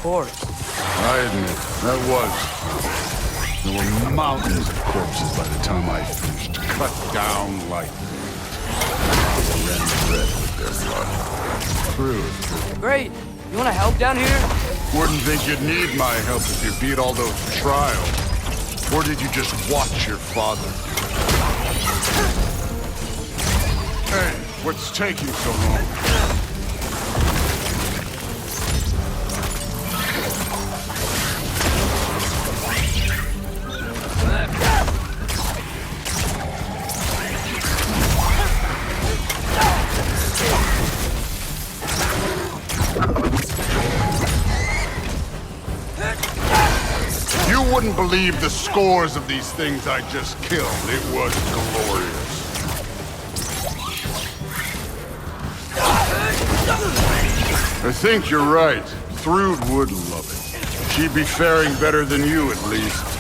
course. I admit, that was fun. There were mountains of corpses by the time I finished, cut down like red with their blood. True. Great. You want to help down here? Wouldn't think you'd need my help if you beat all those trials. Or did you just watch your father do it? Hey, what's taking so long? You wouldn't believe the scores of these things I just killed. It was glorious. I think you're right. Thrud would love it. She'd be faring better than you, at least.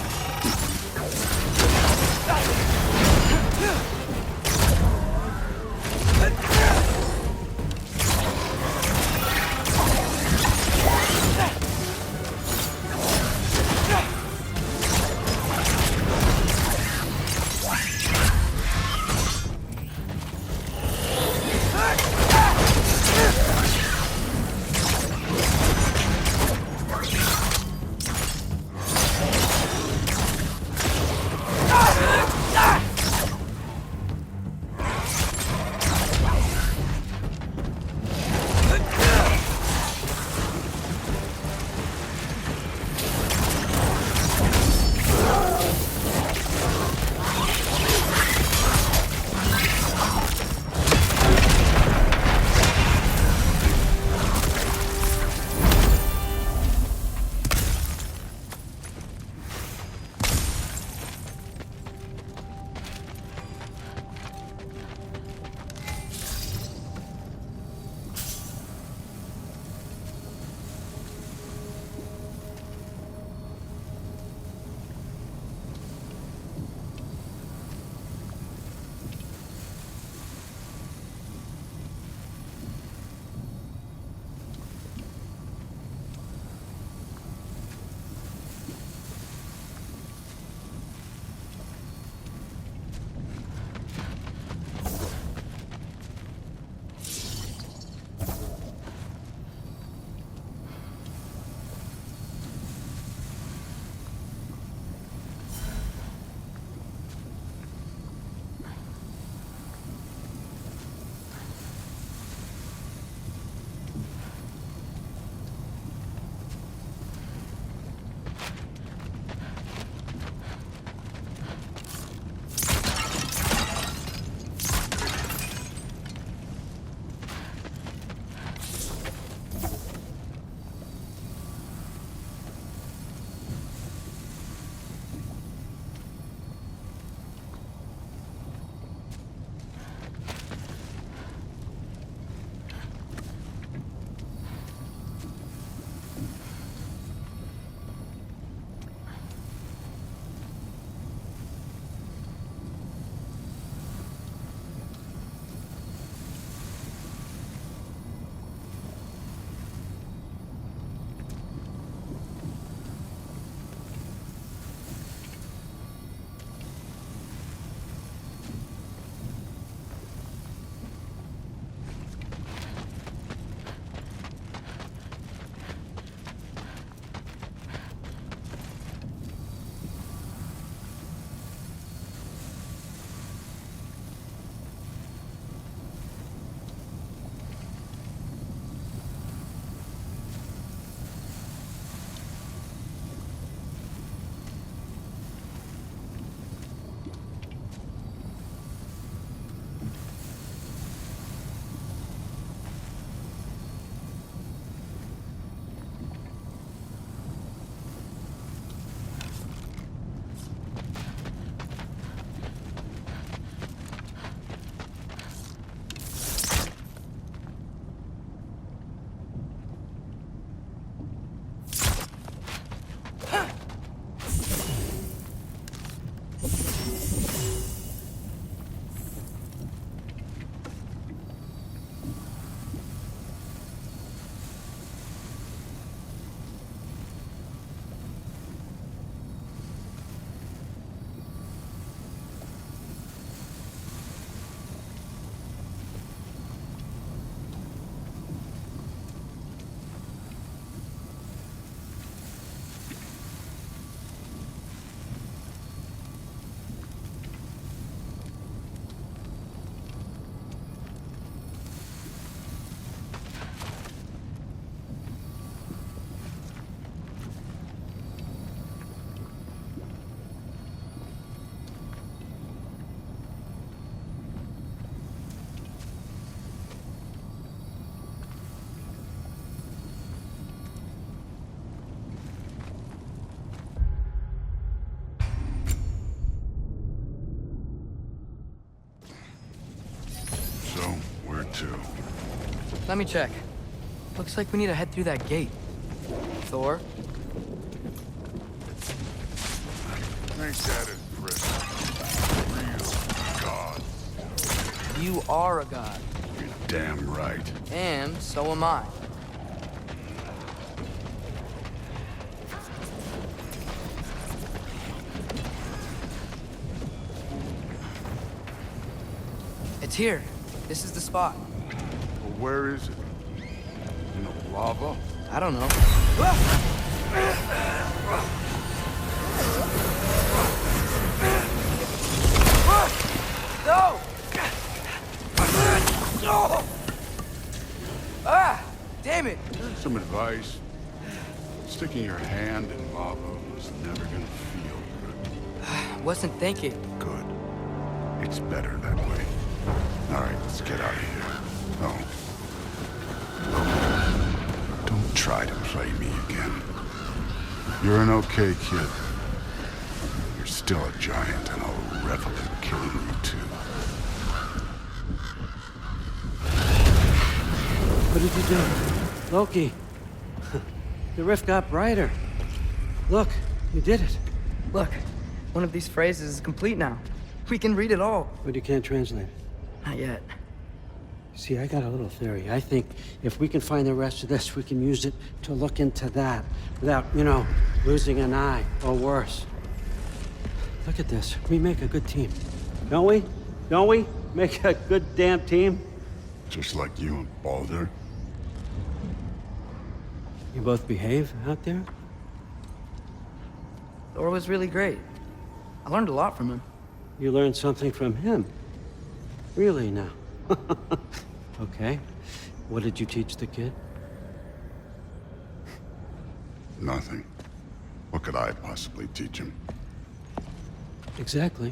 Let me check. Looks like we need to head through that gate. Thor? Ain't that impressive? Real god. You are a god. You're damn right. And so am I. It's here. This is the spot. Well, where is it? In the lava? I don't know. No! No! Ah! Damn it! Some advice. Sticking your hand in lava is never gonna feel good. Wasn't thinking. Good. It's better that way. All right, let's get out of here. Oh. Don't try to play me again. You're an okay kid. You're still a giant, and I'll revel in killing you too. What did you do? Loki. The rift got brighter. Look, you did it. Look, one of these phrases is complete now. We can read it all. But you can't translate it. Not yet. See, I got a little theory. I think if we can find the rest of this, we can use it to look into that without, you know, losing an eye or worse. Look at this. We make a good team. Don't we? Don't we? Make a good damn team? Just like you and Baldur. You both behave out there? Thor was really great. I learned a lot from him. You learned something from him. Really now? Okay. What did you teach the kid? Nothing. What could I possibly teach him? Exactly.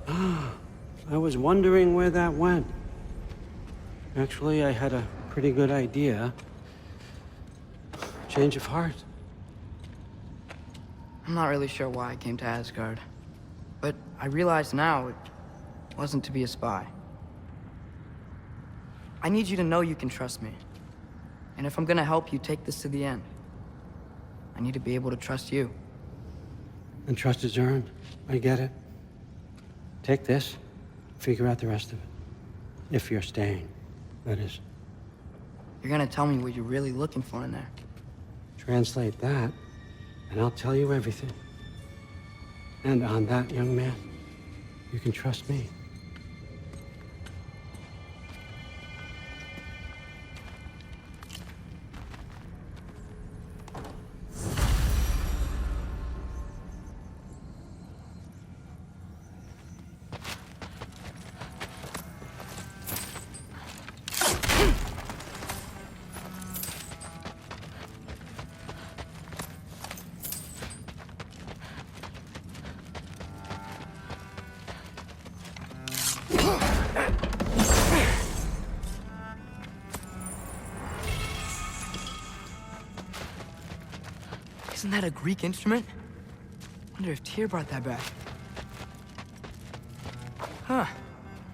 Ah, I was wondering where that went. Actually, I had a pretty good idea. Change of heart. I'm not really sure why I came to Asgard. But I realize now it wasn't to be a spy. I need you to know you can trust me. And if I'm gonna help you take this to the end, I need to be able to trust you. And trust is earned. I get it. Take this, figure out the rest of it. If you're staying, that is. You're gonna tell me what you're really looking for in there. Translate that, and I'll tell you everything. And on that, young man, you can trust me. Isn't that a Greek instrument? Wonder if Tyr brought that back. Huh.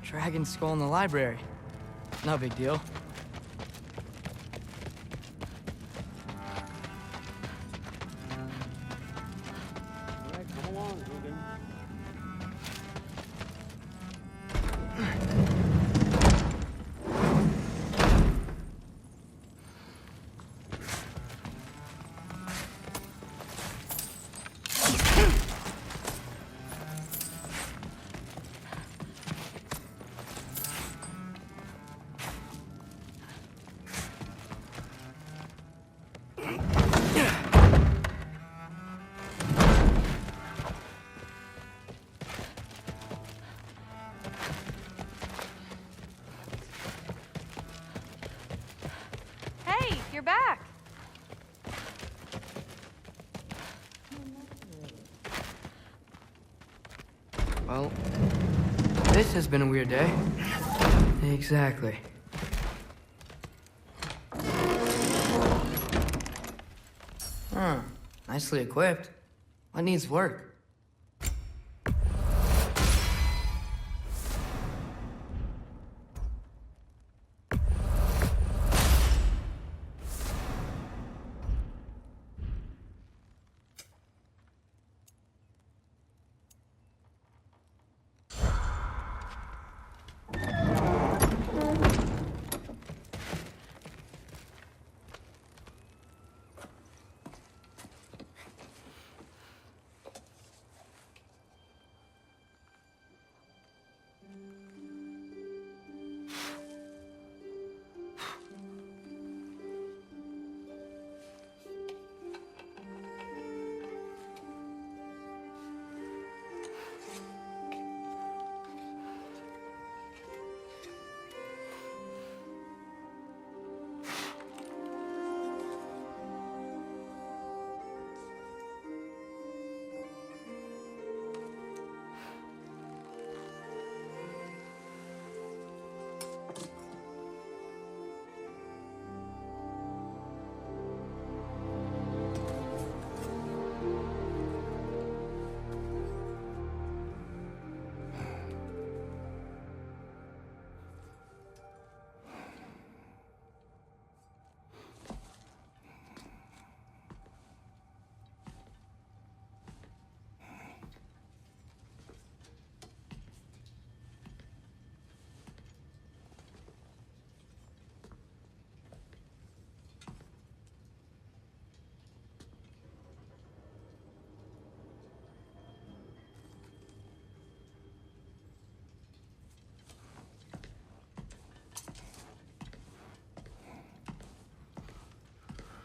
Dragon skull in the library. No big deal. All right, come along, Ruben. Hey, you're back. Well, this has been a weird day. Exactly. Huh. Nicely equipped. What needs work?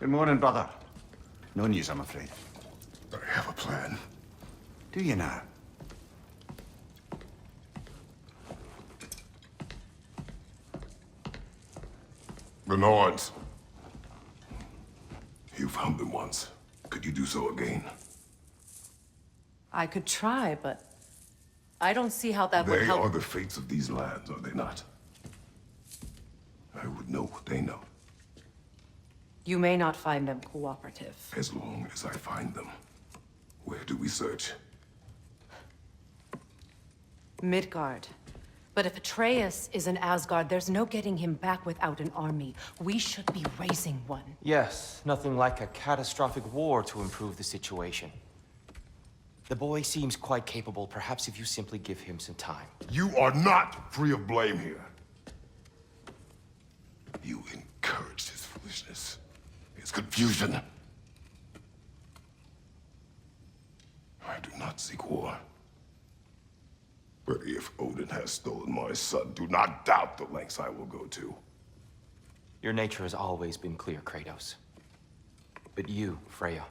Good morning, brother. No news, I'm afraid. I have a plan. Do you now? The Norns. You found them once. Could you do so again? I could try, but I don't see how that would They help. are the fates of these lands, are they not? I would know what they know, You may not find them cooperative. as long as I find them. Where do we search? Midgard. But if Atreus is in Asgard, there's no getting him back without an army. We should be raising one. Yes, nothing like a catastrophic war to improve the situation. The boy seems quite capable. Perhaps if you simply give him some time. You are not free of blame here. You encouraged his foolishness, his confusion. I do not seek war. But if Odin has stolen my son, do not doubt the lengths I will go to. Your nature has always been clear, Kratos. But you, Freya.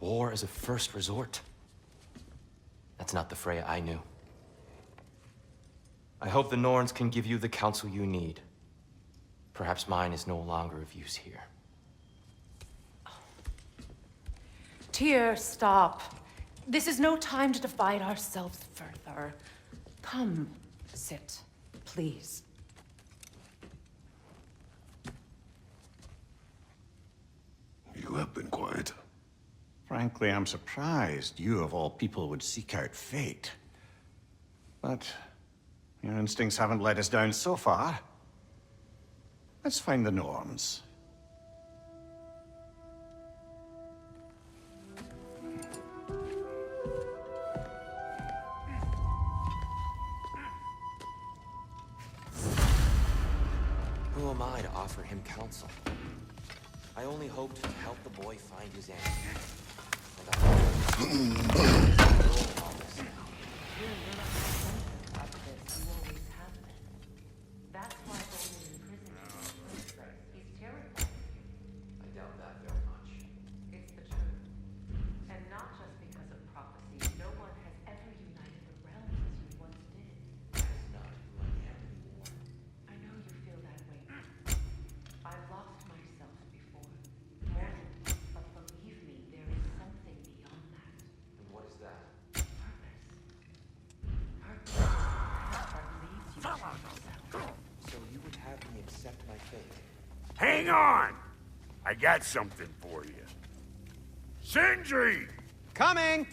War as a first resort. That's not the Freya I knew. I hope the Norns can give you the counsel you need. Perhaps mine is no longer of use here. Tyr, stop. This is no time to divide ourselves further. Come, sit, please. You have been quiet. Frankly, I'm surprised you, of all people, would seek out fate. But your instincts haven't let us down so far. Let's find the Norns. Who am I to offer him counsel? I only hoped to help the boy find his end. That's why Odin imprisoned him. He's terrified. I doubt that very much. It's the truth. And not just because of prophecy. No one has ever united the realms as you once did. That's not who I am anymore. I know you feel that way. I've lost myself before. More than once, but believe me, there is something beyond that. And what is that? Purpose. Purpose is what leads you to yourself. So you would have me accept my fate? Hang on! I got something for you. Sindri! Coming!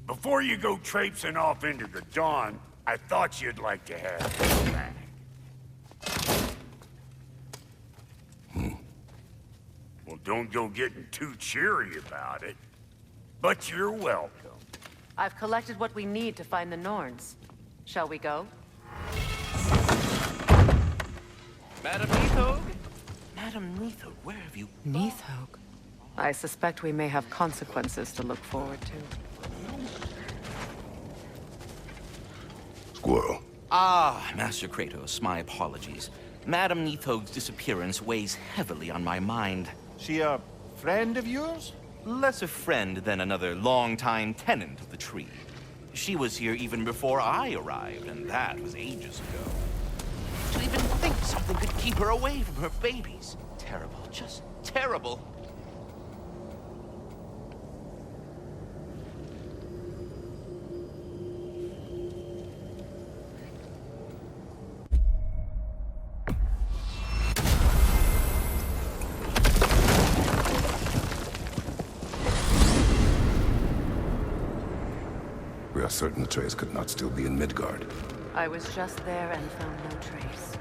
Before you go traipsing off into the dawn, I thought you'd like to have this back. Well, don't go getting too cheery about it. But you're welcome. I've collected what we need to find the Norns. Shall we go? Madam Neathog? Madam Neathog, where have you... Neathog. I suspect we may have consequences to look forward to. Squirrel. Ah, Master Kratos, my apologies. Madam Neathog's disappearance weighs heavily on my mind. She a friend of yours? Less a friend than another longtime tenant of the tree. She was here even before I arrived, and that was ages ago. To even think something could keep her away from her babies. Terrible, just terrible. We are certain Atreus could not still be in Midgard. I was just there and found no trace.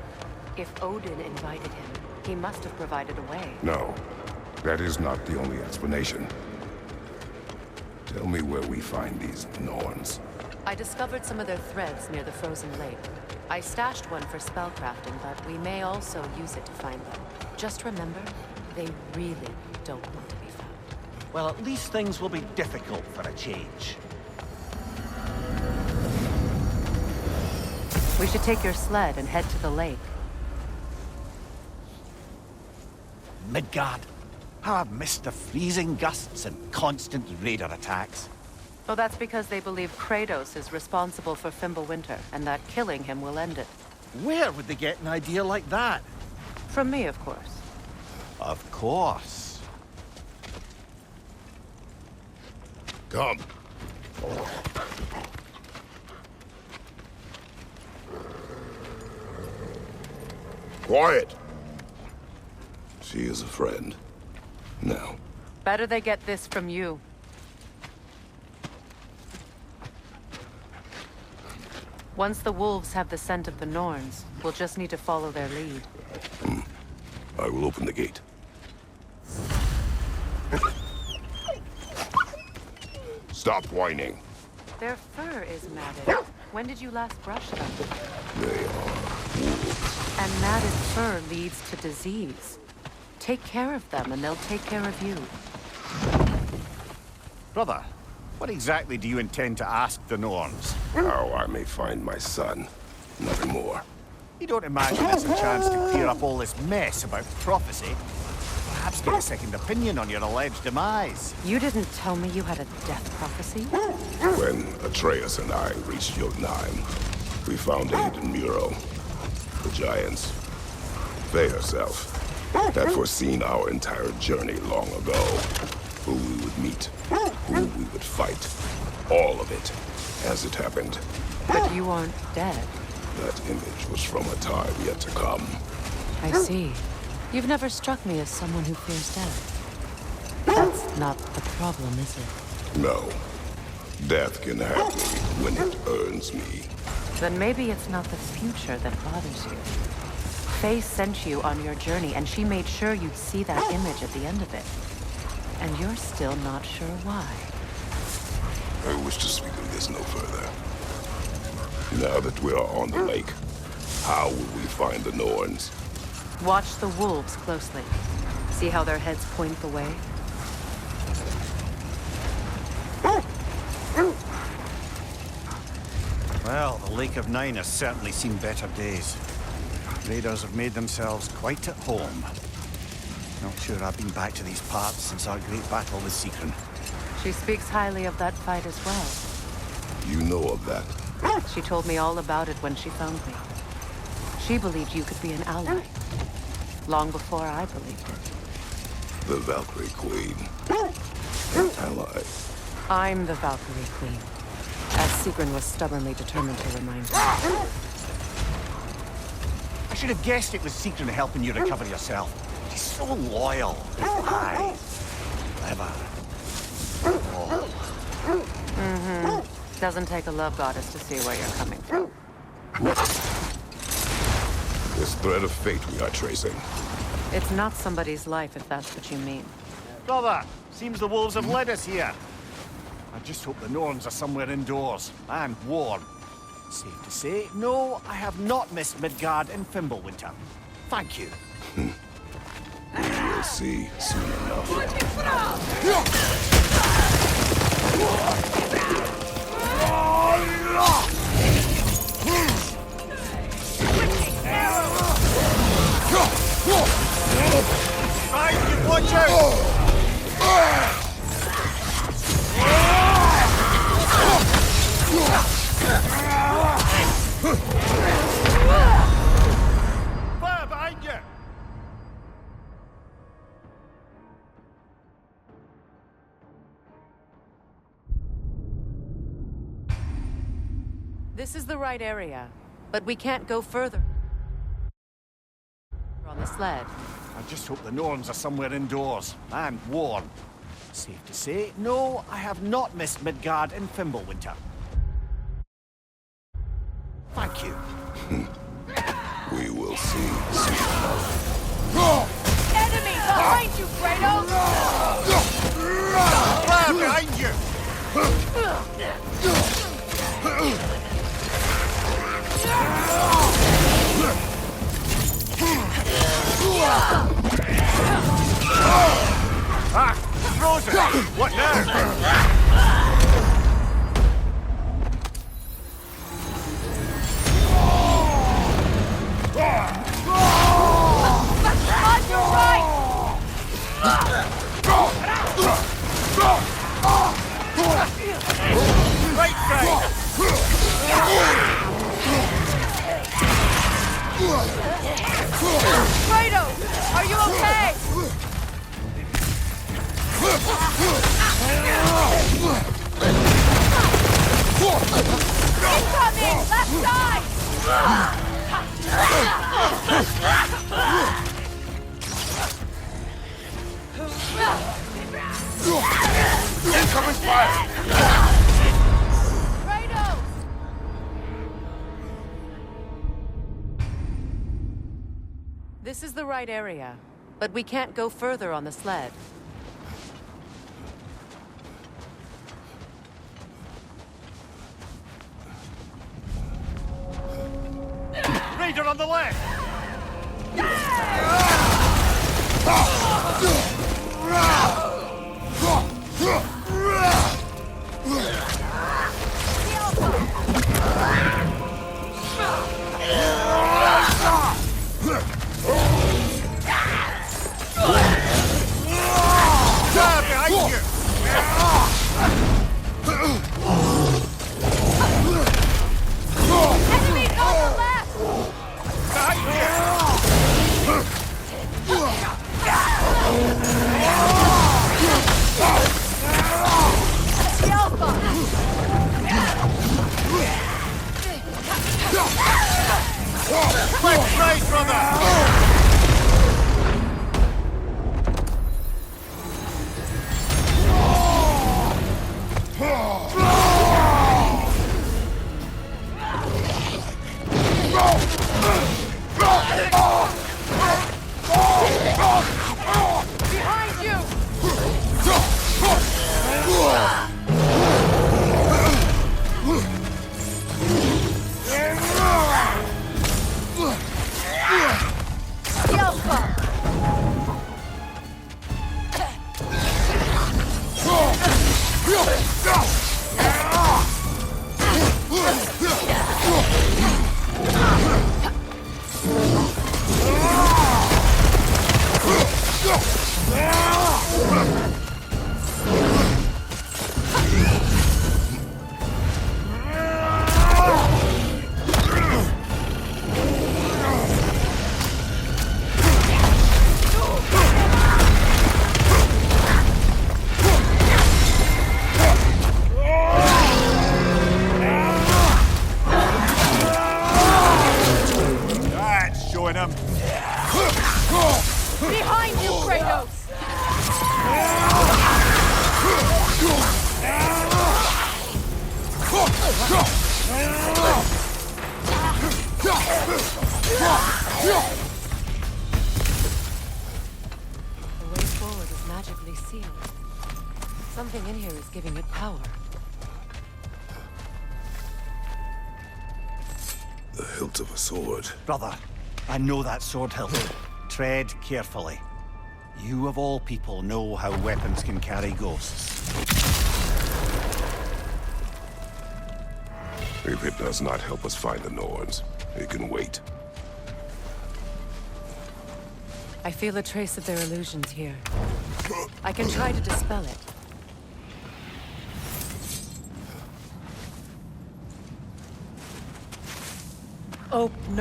If Odin invited him, he must have provided a way. No, that is not the only explanation. Tell me where we find these Norns. I discovered some of their threads near the frozen lake. I stashed one for spellcrafting, but we may also use it to find them. Just remember, they really don't want to be found. Well, at least things will be difficult for a change. We should take your sled and head to the lake. Midgard. How I've missed the freezing gusts and constant raider attacks. Well, that's because they believe Kratos is responsible for Fimbulwinter, and that killing him will end it. Where would they get an idea like that? From me, of course. Of course. Come. Quiet. She is a friend. Now. Better they get this from you. Once the wolves have the scent of the Norns, we'll just need to follow their lead. I will open the gate. Stop whining. Their fur is matted. When did you last brush them? They are wolves. And matted fur leads to disease. Take care of them, and they'll take care of you. Brother, what exactly do you intend to ask the Norns? How I may find my son. Nothing more. You don't imagine it's a chance to clear up all this mess about prophecy? Perhaps get a second opinion on your alleged demise. You didn't tell me you had a death prophecy? When Atreus and I reached Jotunheim, we found a hidden mural. The giants, they herself, had foreseen our entire journey long ago. Who we would meet, who we would fight. All of it, as it happened. But you aren't dead. That image was from a time yet to come. I see. You've never struck me as someone who fears death. That's not the problem, is it? No. Death can have me when it earns me. Then maybe it's not the future that bothers you. Faye sent you on your journey, and she made sure you'd see that image at the end of it. And you're still not sure why. I wish to speak of this no further. Now that we are on the lake, how will we find the Norns? Watch the wolves closely. See how their heads point the way? Well, the Lake of Nine has certainly seen better days. Raiders have made themselves quite at home. Not sure I've been back to these parts since our great battle with Sigrun. She speaks highly of that fight as well. You know of that? She told me all about it when she found me. She believed you could be an ally. Long before I believed it. The Valkyrie Queen. An ally. I'm the Valkyrie Queen. As Sigrun was stubbornly determined to remind me. I should have guessed it was Sigrun helping you recover yourself. She's so loyal. Wise. Clever. Doesn't take a love goddess to see where you're coming from. This thread of fate we are tracing. It's not somebody's life, if that's what you mean. Brother, seems the wolves have led us here. I just hope the Norns are somewhere indoors and warm. Safe to say, no, I have not missed Midgard and Fimbulwinter. Thank you. We'll see soon enough. Right, watch out! Fire behind you! This is the right area, but we can't go further. On the sled. I just hope the Norns are somewhere indoors and warm. Safe to say, no, I have not missed Midgard and Fimbulwinter. Thank you. We will see soon enough. Enemy behind you, Kratos! Fire behind you! Ah! Frozen! What now? On your right! Incoming fire! This is the right area, but we can't go further on the sled. Raider on the left! Behind you! Enemies on the left! Behind you! The Alpha! Left side, brother! Behind you! The Alpha! That's showing him. Behind you, Kratos! The way forward is magically sealed. Something in here is giving it power. The hilt of a sword. Brother, I know that sword hilt. Tread carefully. You of all people know how weapons can carry ghosts. If it does not help us find the Norns, it can wait. I feel a trace of their illusions here. I can try to dispel it. Open.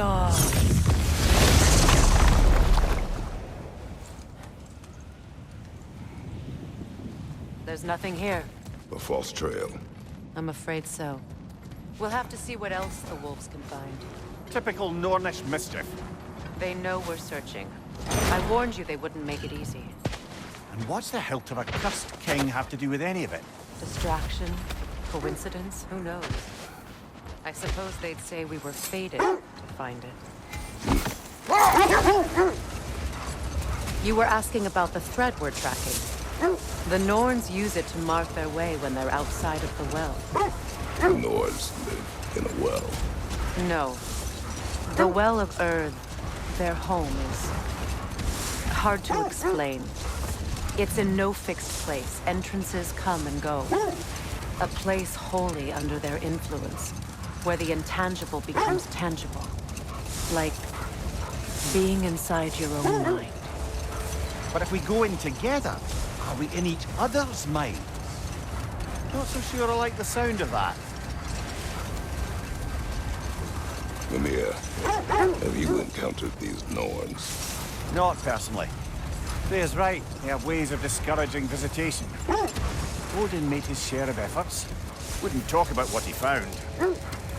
There's nothing here. A false trail. I'm afraid so. We'll have to see what else the wolves can find. Typical Nornish mischief. They know we're searching. I warned you they wouldn't make it easy. And what's the hilt of a cursed king have to do with any of it? Distraction? Coincidence? Who knows? I suppose they'd say we were fated to find it. You were asking about the thread we're tracking. The Norns use it to mark their way when they're outside of the well. The Norns live in a well. No. The Well of Earth, their home, is hard to explain. It's in no fixed place. Entrances come and go. A place wholly under their influence, where the intangible becomes tangible. Like being inside your own mind. But if we go in together, are we in each other's minds? Not so sure I like the sound of that. Vanir, have you encountered these Norns? Not personally. Freya's right. They have ways of discouraging visitation. Odin made his share of efforts. Wouldn't talk about what he found.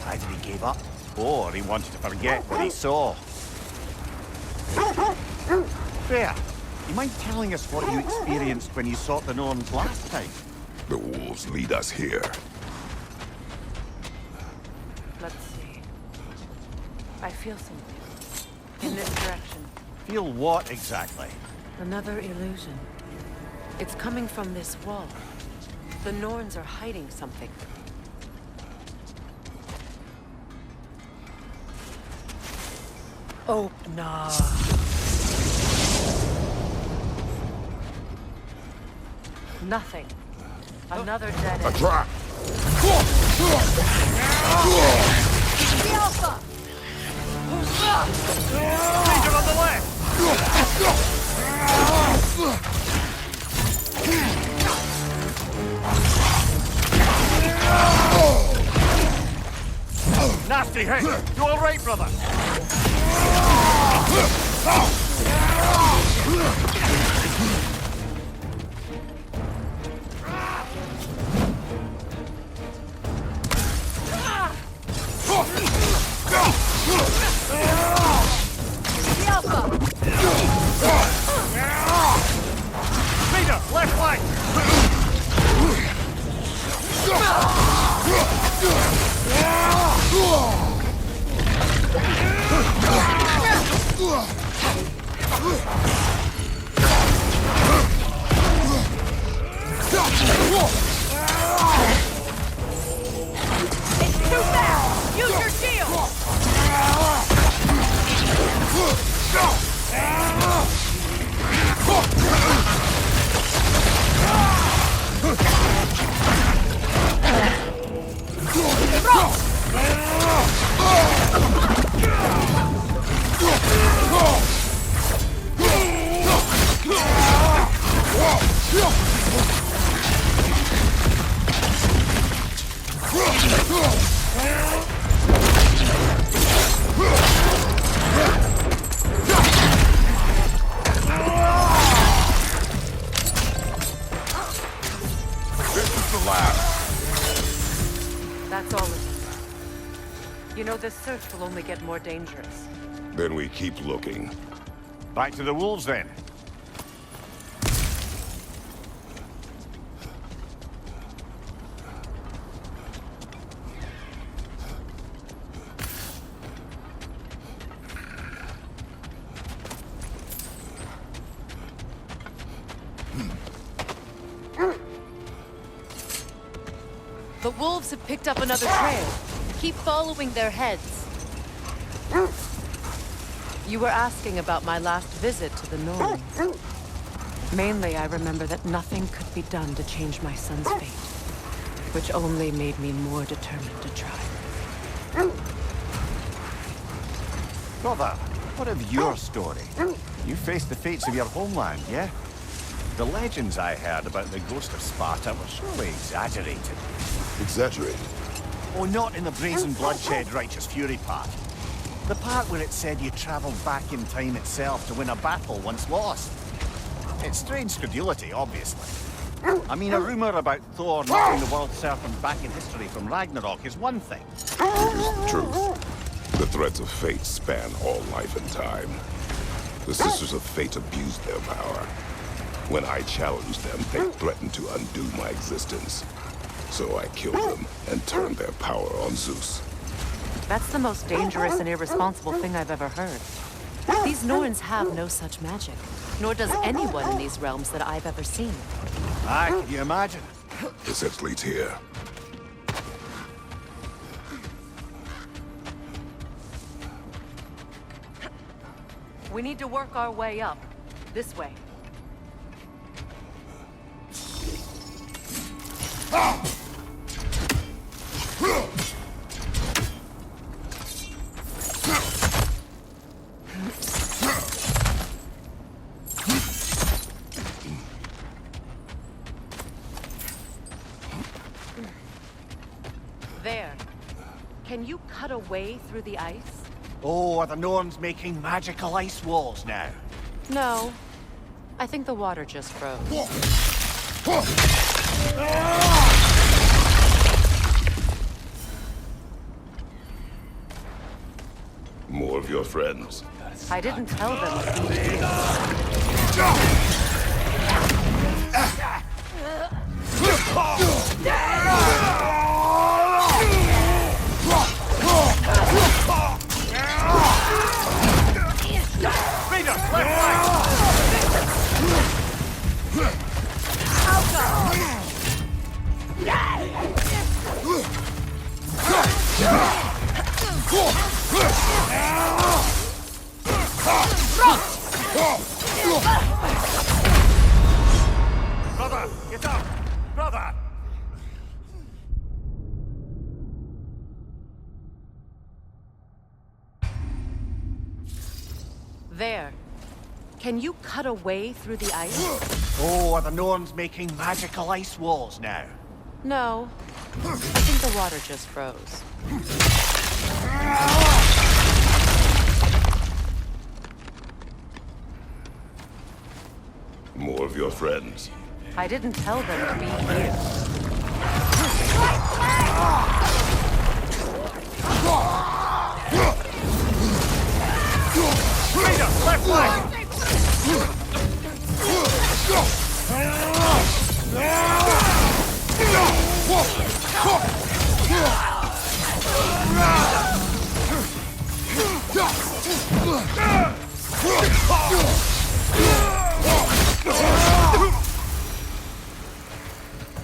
Either he gave up, Or he wanted to forget what he saw. Freya, you mind telling us what you experienced when you sought the Norns last time? The wolves lead us here. Let's see. I feel something. In this direction. Feel what exactly? Another illusion. It's coming from this wall. The Norns are hiding something. Oh, nah. Nothing. Another dead end. A trap! The Alpha! Danger on the left! Nasty hit! You all right, brother? Leader, left flank! It's too fast! Use your shield! That's all of it. You know, this search will only get more dangerous. Then we keep looking. Back to the wolves, then. The wolves have picked up another trail. Keep following their heads. You were asking about my last visit to the Norns. Mainly, I remember that nothing could be done to change my son's fate, which only made me more determined to try. Brother, what of your story? You faced the fates of your homeland, yeah? The legends I heard about the ghost of Sparta were surely exaggerated. Exaggerated? Oh, not in the brazen bloodshed righteous fury part. The part where it said you travelled back in time itself to win a battle once lost. It's strange credulity, obviously. I mean, a rumour about Thor knocking the world serpent back in history from Ragnarok is one thing. Here's the truth. The threads of fate span all life and time. The Sisters of Fate abused their power. When I challenged them, they threatened to undo my existence. So I killed them and turned their power on Zeus. That's the most dangerous and irresponsible thing I've ever heard. These Norns have no such magic, nor does anyone in these realms that I've ever seen. Aye, can you imagine? This edge leads here. We need to work our way up. This way. There. Can you cut a way through the ice? Oh, are the Norns making magical ice walls now? No. I think the water just froze. More of your friends. I didn't tell them to be here. Brother, get up! Brother! There. Can you cut a way through the ice? Oh, are the Norns making magical ice walls now? No. I think the water just froze. More of your friends. I didn't tell them to be here. Left leg!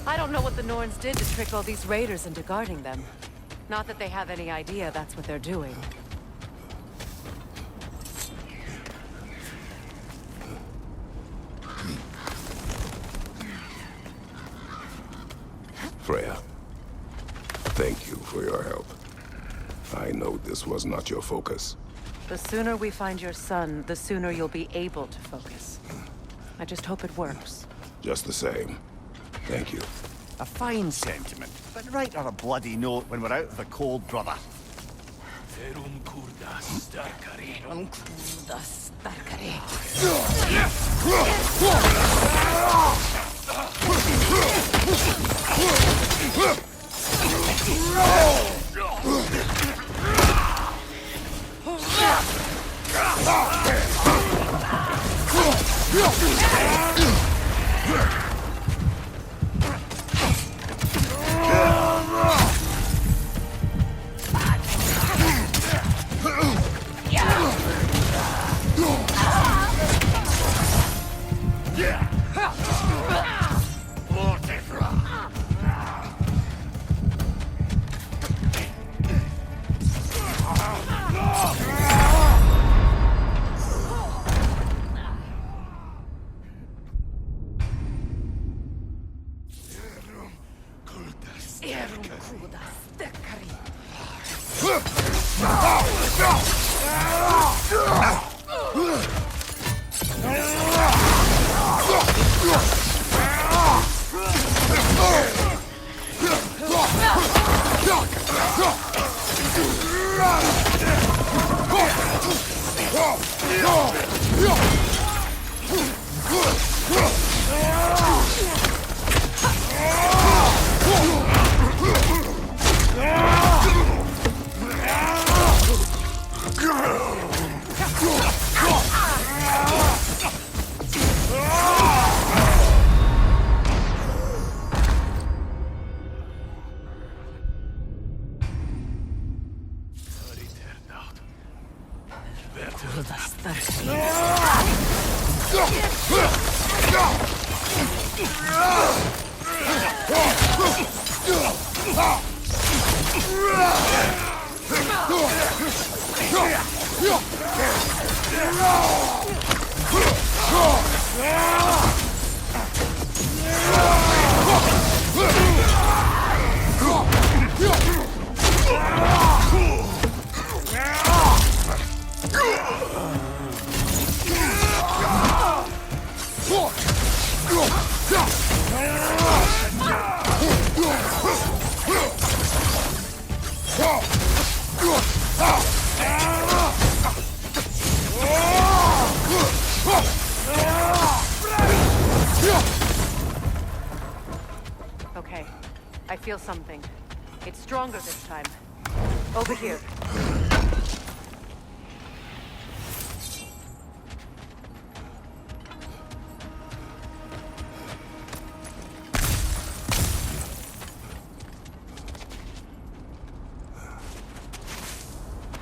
I don't know what the Norns did to trick all these raiders into guarding them. Not that they have any idea that's what they're doing. Freya, thank you for your help. I know this was not your focus. The sooner we find your son, the sooner you'll be able to focus. I just hope it works. Just the same. Thank you. A fine sentiment, but write her a bloody note when we're out of the cold, brother. Okay, I feel something. It's stronger this time. Over here.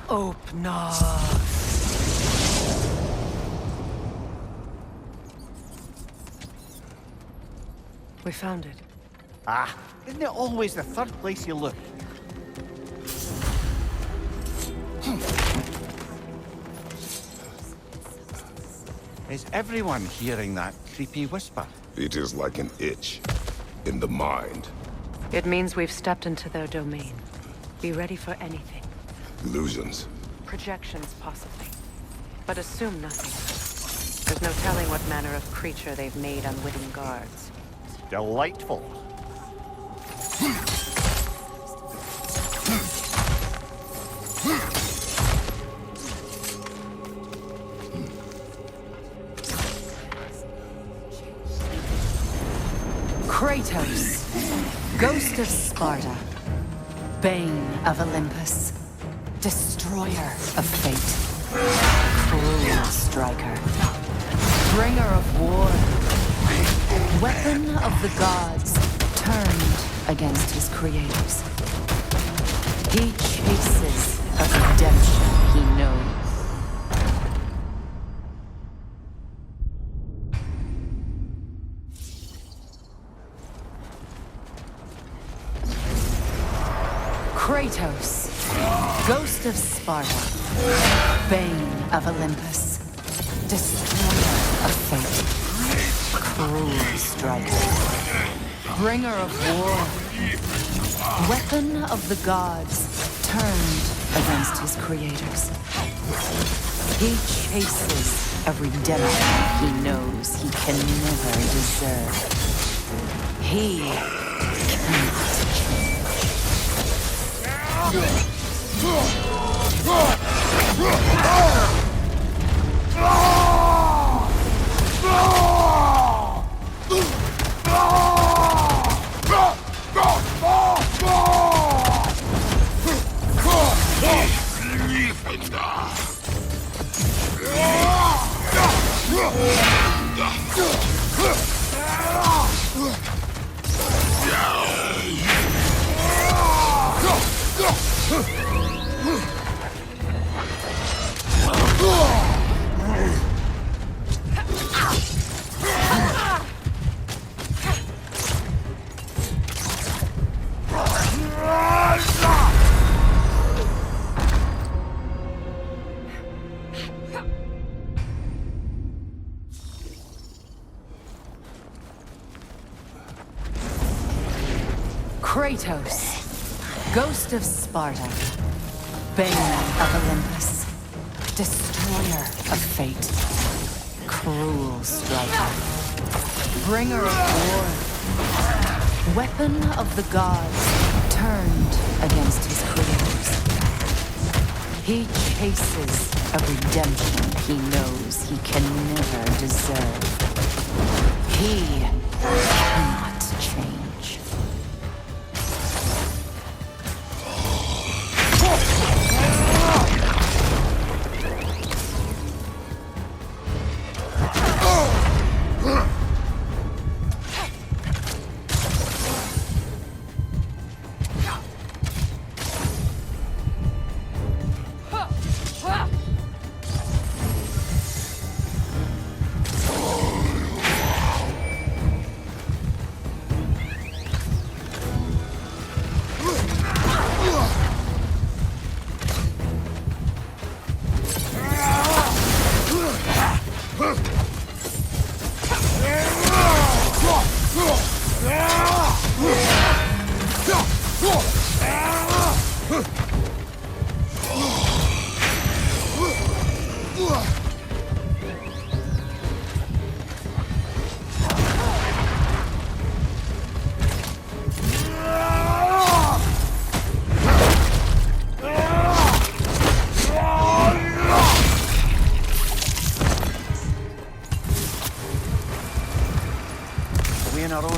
Open up. We found it. Ah, isn't it always the third place you look? Is everyone hearing that creepy whisper? It is like an itch in the mind. It means we've stepped into their domain. Be ready for anything. Illusions. Projections, possibly. But assume nothing. There's no telling what manner of creature they've made unwitting guards. Delightful. Kratos, ghost of Sparta, bane of Olympus, destroyer of fate, cruel striker, bringer of war, weapon of the gods, turned against his creators. He chases a redemption he knows. Kratos, ghost of Sparta, bane of Olympus, destroyer of fate, cruel striker, bringer of war, weapon of the gods, turned against his creators. He chases a redemption he knows he can never deserve. He cannot change. Kratos, ghost of Sparta, bane of Olympus, destroyer of fate, cruel striker, bringer of war, weapon of the gods, turned against his creators. He chases a redemption he knows he can never deserve. He cannot change.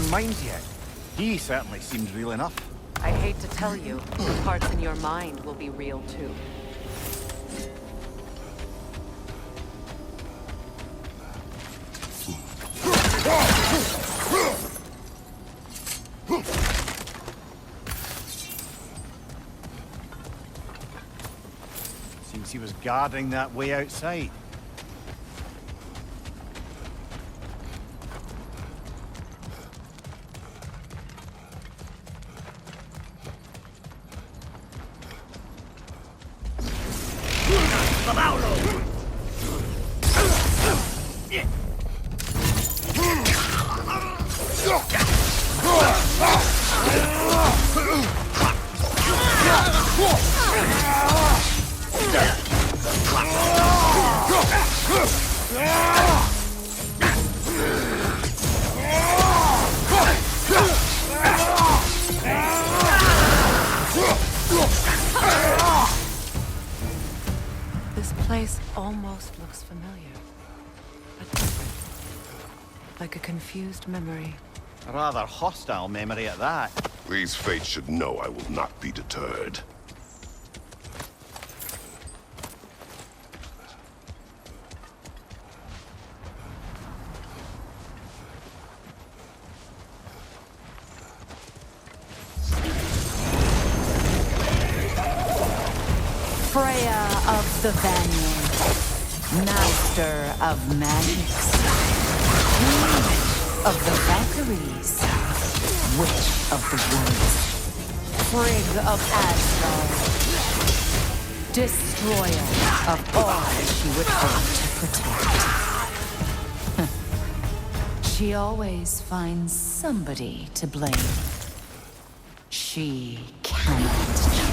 Minds yet. He certainly seems real enough. I hate to tell you, the parts in your mind will be real too. since he was guarding that way outside. This place almost looks familiar. But different. Like a confused memory. A rather hostile memory at that. These fates should know I will not be deterred. Freya of the Vanir, master of magics, queen of the Valkyries, witch of the woods, frigid of Asgard, destroyer of all she would hope to protect. She always finds somebody to blame. She cannot change.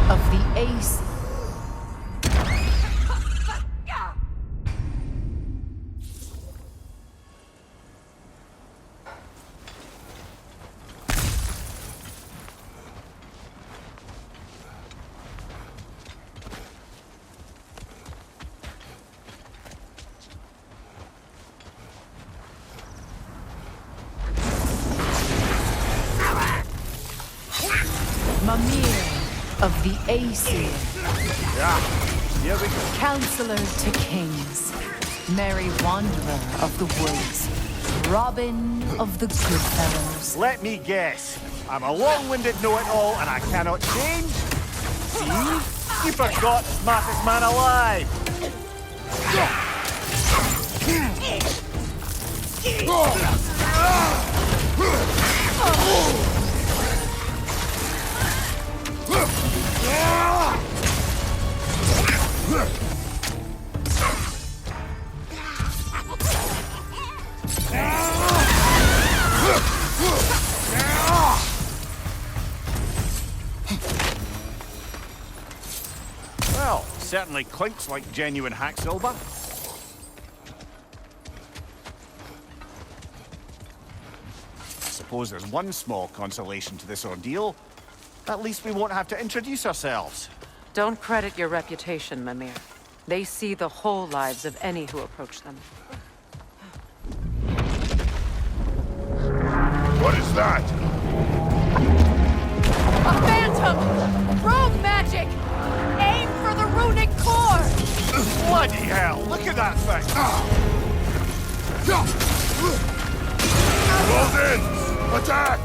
Of the Æsir. Of the Æsir. Yeah, here we go. Counselor to kings, merry wanderer of the woods, Robin of the Goodfellows. Let me guess. I'm a long-winded know-it-all and I cannot change? See? You forgot smartest man alive! Well, certainly clinks like genuine hack silver. I suppose there's one small consolation to this ordeal. At least we won't have to introduce ourselves. Don't credit your reputation, Mimir. They see the whole lives of any who approach them. What is that? A phantom! Rogue magic! Aim for the runic core! Bloody hell! Look at that thing! Close in! Attack!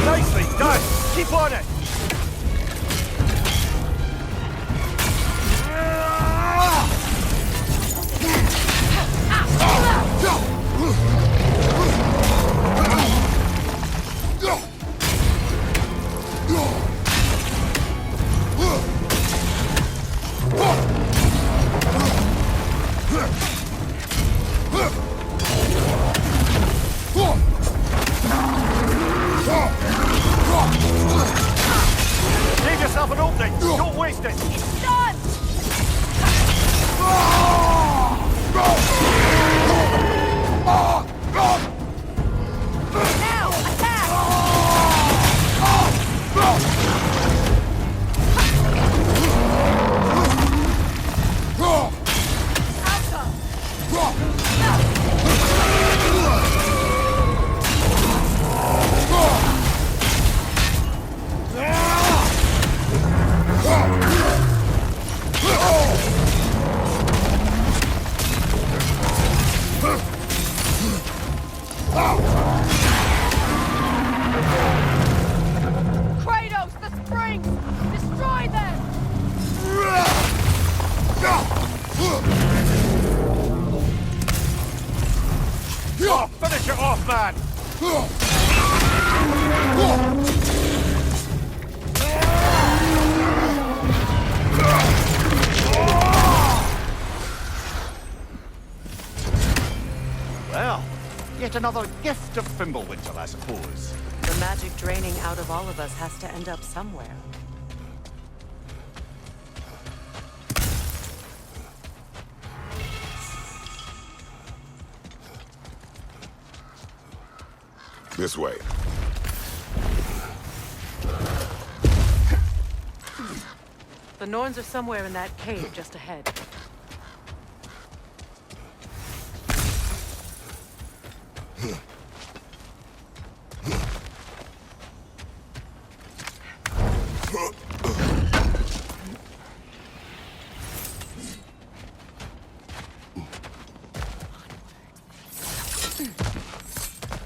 Nicely done! Keep on it! Give yourself an opening! Don't waste it! Done! Now, attack! Kratos, the springs! Destroy them! Oh, finish it off, man! Well, yet another gift of Fimbulwinter, I suppose. The magic draining out of all of us has to end up somewhere. This way. The Norns are somewhere in that cave just ahead.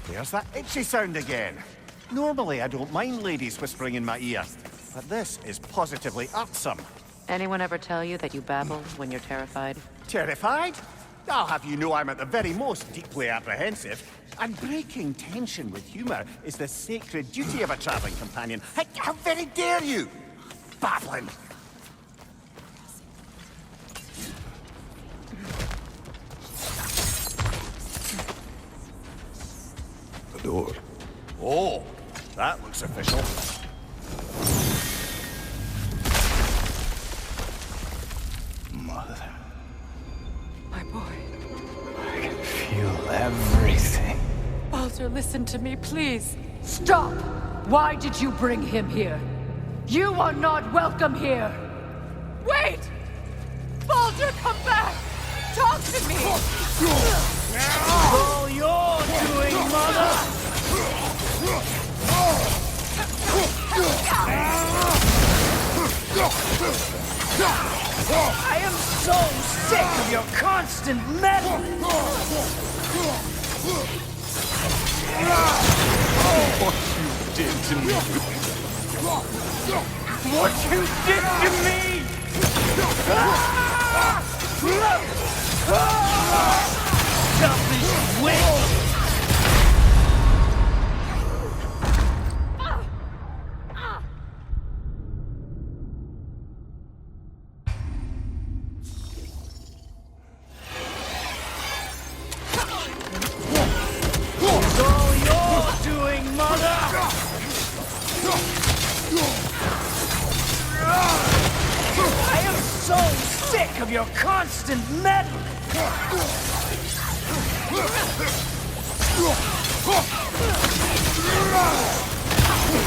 There's that itchy sound again. Normally I don't mind ladies whispering in my ear, but this is positively irksome. Anyone ever tell you that you babble when you're terrified? Terrified? I'll have you know I'm at the very most deeply apprehensive. And breaking tension with humor is the sacred duty of a traveling companion. How very dare you! Babbling! The door. Oh, that looks official. Mother. My boy. I can feel everything. Baldur, listen to me, please. Stop! Why did you bring him here? You are not welcome here! Wait! Baldur, come back! Talk to me! All you're doing, Mother! I am so sick of your constant meddling! What you did to me! What you did to me! Selfish witch! It's all you're doing, Mother! I am so sick of your constant meddling!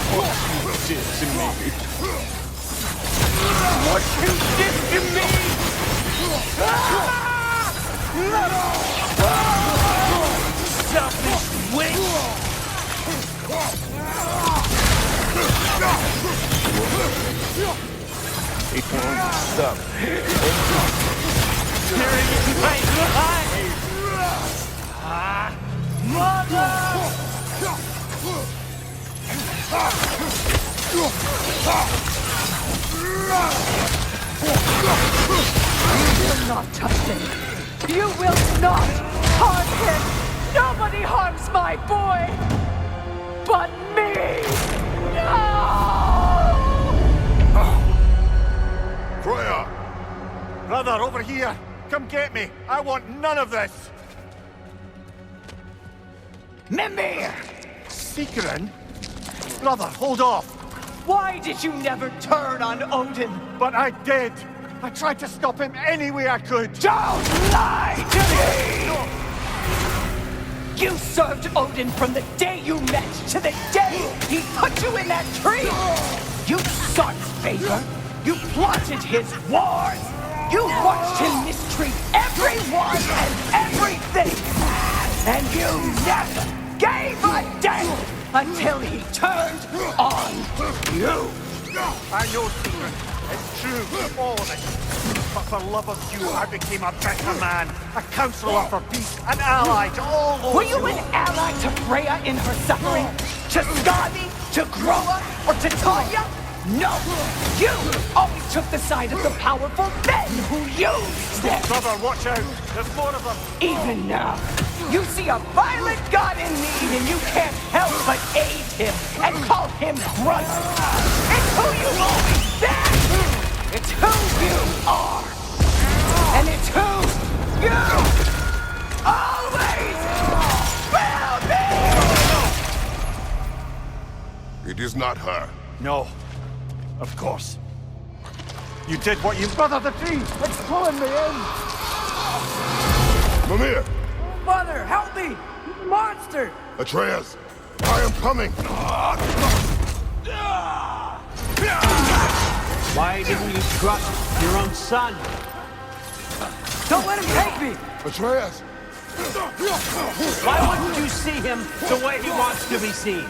What you did to me! What you did to me! Selfish witch! It won't stop. Tearing in my life! will not touch him. You will not harm him. Nobody harms my boy but me. No! Freya! Brother, over here! Come get me! I want none of this! Mimir! Seekerin? Brother, hold off! Why did you never turn on Odin? But I did! I tried to stop him any way I could! Don't lie to me! You served Odin from the day you met to the day he put you in that tree! You sought favor! You plotted his wars! You watched him mistreat everyone and everything! And you never gave a damn until he turned on you! I know, Seekerin. It's true, all of it. But for love of you, I became a better man, a counselor for peace, an ally to all those. Were you an ally to Freya in her suffering? To Skadi? To Groa? Or to Tanya? No! You always took the side of the powerful men who used them! Brother, watch out! There's more of them! Even now, you see a violent god in need and you can't help but aid him and call him brother! It's who you've always been! It's who you are! And it's who you always will be! It is not her. No. Of course. You did what you... Brother, the tree! It's pulling me in! Mimir! Mother, help me! Monster! Atreus! I am coming! Why didn't you trust your own son? Don't let him take me! Atreus! Why wouldn't you see him the way he wants to be seen?